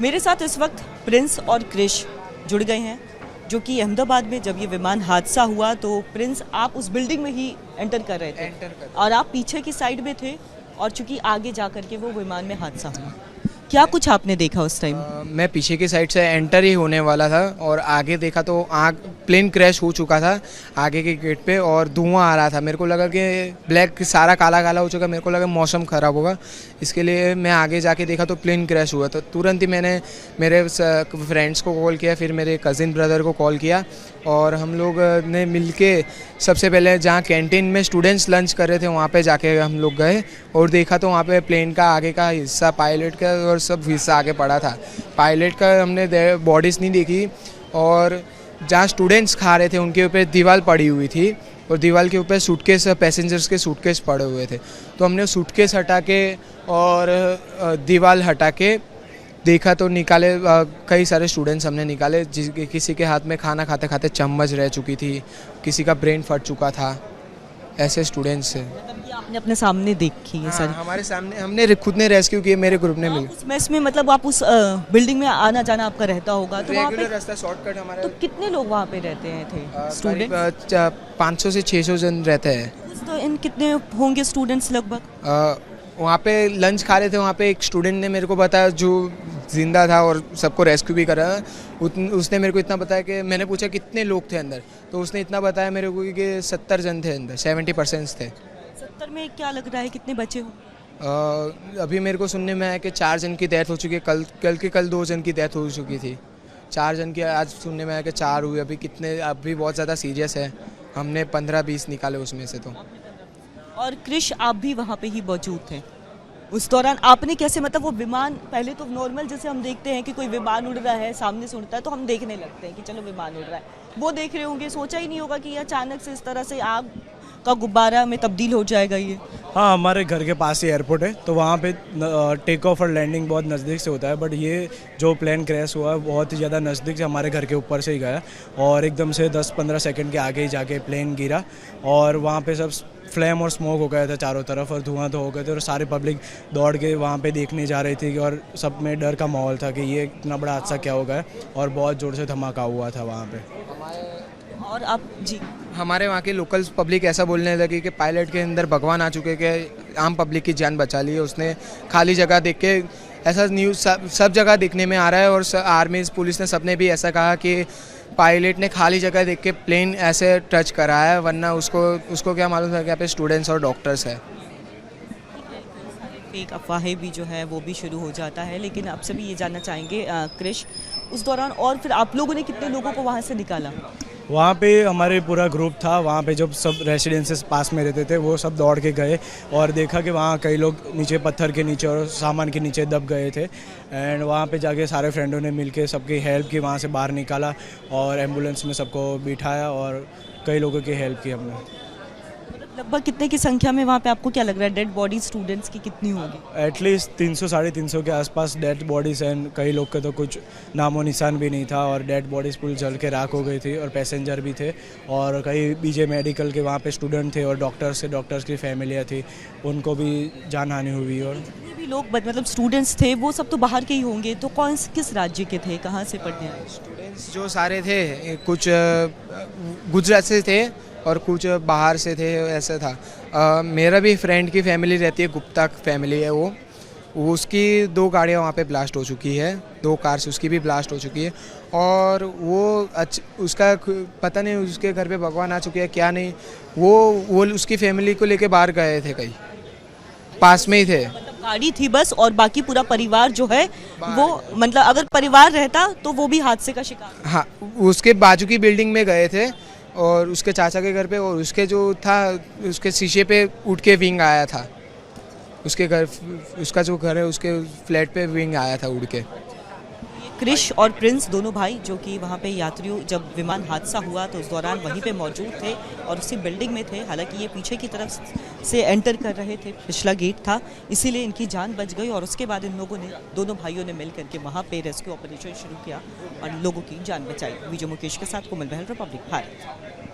मेरे साथ इस वक्त प्रिंस और क्रिश जुड़ गए हैं, जो कि अहमदाबाद में जब ये विमान हादसा हुआ तो प्रिंस आप उस बिल्डिंग में ही एंटर कर रहे थे और आप पीछे की साइड में थे और चूंकि आगे जा करके वो विमान में हादसा हुआ। क्या कुछ आपने देखा उस टाइम? मैं पीछे की साइड से एंटर ही होने वाला था और आगे देखा तो प्लेन क्रैश हो चुका था आगे के गेट पे और धुआं आ रहा था। मेरे को लगा कि ब्लैक सारा काला काला हो चुका, मेरे को लगा मौसम ख़राब होगा, इसके लिए मैं आगे जाके देखा तो प्लेन क्रैश हुआ। तो तुरंत ही मैंने मेरे फ्रेंड्स को कॉल किया, फिर मेरे कज़िन ब्रदर को कॉल किया और हम लोग ने मिलके सबसे पहले जहाँ कैंटीन में स्टूडेंट्स लंच कर रहे थे वहाँ पे जाके हम लोग गए और देखा तो वहाँ पे प्लेन का आगे का हिस्सा, पायलट का और सब हिस्सा आगे पड़ा था। पायलट का हमने बॉडीज़ नहीं देखी और जहाँ स्टूडेंट्स खा रहे थे उनके ऊपर दीवार पड़ी हुई थी और दीवार के ऊपर सूटकेस, पैसेंजर्स के सूटकेस पड़े हुए थे। तो हमने सूटकेस हटा के और दीवार हटा के देखा तो निकाले, कई सारे स्टूडेंट्स हमने निकाले। किसी के हाथ में खाना खाते खाते चम्मच रह चुकी थी, किसी का ब्रेन फट चुका था, ऐसे स्टूडेंट्स हैं। आपने अपने सामने देखी है सर? हमारे सामने हमने खुद ने रेस्क्यू किए, मेरे ग्रुप ने मिलकर। उस मेस में मतलब आप उस बिल्डिंग में आना जाना आपका रहता होगा तो वहाँ पे रास्ता शॉर्टकट हमारा। तो कितने लोग वहाँ पे रहते हैं थे स्टूडेंट? 500 से 600 जन रहते हैं। तो इन कितने होंगे स्टूडेंट्स लगभग? वहाँ पे लंच खा रहे थे, वहाँ पे एक स्टूडेंट ने मेरे को बताया जो जिंदा था और सबको रेस्क्यू भी करा। उसने मेरे को इतना बताया कि मैंने पूछा कितने लोग थे अंदर, तो उसने इतना बताया मेरे को कि 70 जन थे अंदर, 70% थे। 70 में क्या लग रहा है कितने बचे हो? अभी मेरे को सुनने में आया कि 4 जन की डेथ हो चुकी है, कल 2 जन की डेथ हो चुकी थी। 4 जन की आज सुनने में आया कि 4 हुए। अभी बहुत ज़्यादा सीरियस है, हमने 15-20 निकाले उसमें से। तो और क्रिश आप भी वहाँ पे ही मौजूद थे उस दौरान, आपने कैसे मतलब वो विमान, पहले तो नॉर्मल जैसे हम देखते हैं कि कोई विमान उड़ रहा है सामने से उड़ता है तो हम देखने लगते हैं कि चलो विमान उड़ रहा है, वो देख रहे होंगे, सोचा ही नहीं होगा कि ये अचानक से इस तरह से आग का गुब्बारा में तब्दील हो जाएगा ये? हाँ, हमारे घर के पास ही एयरपोर्ट है तो वहाँ पे टेक ऑफ और लैंडिंग बहुत नज़दीक से होता है, बट ये जो प्लेन क्रैश हुआ बहुत ही ज़्यादा नज़दीक से हमारे घर के ऊपर से ही गया और एकदम से 10-15 सेकंड के आगे ही जाके प्लेन गिरा और वहाँ पे सब फ्लेम और स्मोक हो गया था चारों तरफ और धुआं तो हो गए थे और सारी पब्लिक दौड़ के वहाँ पे देखने जा रही थी और सब में डर का माहौल था कि ये इतना बड़ा हादसा क्या हो गया और बहुत ज़ोर से धमाका हुआ था वहाँ पे। और आप जी, हमारे वहाँ के लोकल पब्लिक ऐसा बोलने लगी कि पायलट के अंदर भगवान आ चुके कि आम पब्लिक की जान बचा ली है उसने। खाली जगह देख के ऐसा न्यूज़ सब जगह देखने में आ रहा है और आर्मी पुलिस ने सबने भी ऐसा कहा कि पायलट ने खाली जगह देख के प्लेन ऐसे टच करा है, वरना उसको क्या मालूम था कि यहाँ पे स्टूडेंट्स और डॉक्टर्स है। फेक अफवाहें भी जो है वो भी शुरू हो जाता है, लेकिन आपसे भी ये जानना चाहेंगे क्रिश, उस दौरान और फिर आप लोगों ने कितने लोगों को वहाँ से निकाला? वहाँ पे हमारे पूरा ग्रुप था, वहाँ पे जब सब रेसिडेंसेस पास में रहते थे वो सब दौड़ के गए और देखा कि वहाँ कई लोग नीचे पत्थर के नीचे और सामान के नीचे दब गए थे एंड वहाँ पे जाके सारे फ्रेंडों ने मिलके सबकी हेल्प की, वहाँ से बाहर निकाला और एम्बुलेंस में सबको बिठाया और कई लोगों की हेल्प की हमने। लगभग कितने की संख्या में वहाँ पे आपको क्या लग रहा है डेड बॉडी स्टूडेंट्स की कितनी होगी? एटलीस्ट 300-350 के आसपास डेड बॉडीज़ एंड कई लोग के तो कुछ नामो निशान भी नहीं था और डेड बॉडीज़ पूरी जल के राख हो गई थी और पैसेंजर भी थे और कई बीजे मेडिकल के वहाँ पे स्टूडेंट थे और डॉक्टर्स की फैमिलियाँ थी, उनको भी जान हानि हुई। और भी लोग मतलब स्टूडेंट्स थे वो सब तो बाहर के ही होंगे, तो किस राज्य के थे, कहाँ से पढ़ने आए? स्टूडेंट्स जो सारे थे कुछ गुजरात से थे और कुछ बाहर से थे, ऐसा था। मेरा भी फ्रेंड की फैमिली रहती है, गुप्ता फैमिली है वो उसकी 2 गाड़ियाँ वहाँ पे ब्लास्ट हो चुकी है, 2 कार्स उसकी भी ब्लास्ट हो चुकी है और वो उसका पता नहीं उसके घर पे भगवान आ चुके हैं क्या नहीं, वो उसकी फैमिली को लेके बाहर गए थे, कहीं पास में ही थे। मतलब गाड़ी थी बस और बाकी पूरा परिवार जो है वो, मतलब अगर परिवार रहता तो वो भी हादसे का शिकार? हाँ, उसके बाजू की बिल्डिंग में गए थे और उसके चाचा के घर पे और उसके जो था उसके शीशे पे उठ के विंग आया था, उसके घर, उसका जो घर है उसके फ्लैट पे विंग आया था उड़ के। क्रिश और प्रिंस दोनों भाई जो कि वहाँ पे यात्रियों, जब विमान हादसा हुआ तो उस दौरान वहीं पे मौजूद थे और उसी बिल्डिंग में थे। हालांकि ये पीछे की तरफ से एंटर कर रहे थे, पिछला गेट था, इसीलिए इनकी जान बच गई और उसके बाद इन लोगों ने, दोनों भाइयों ने मिल करके वहाँ पे रेस्क्यू ऑपरेशन शुरू किया और लोगों की जान बचाई। विजय मुकेश के साथ कोमल बहल, रिपब्लिक भारत।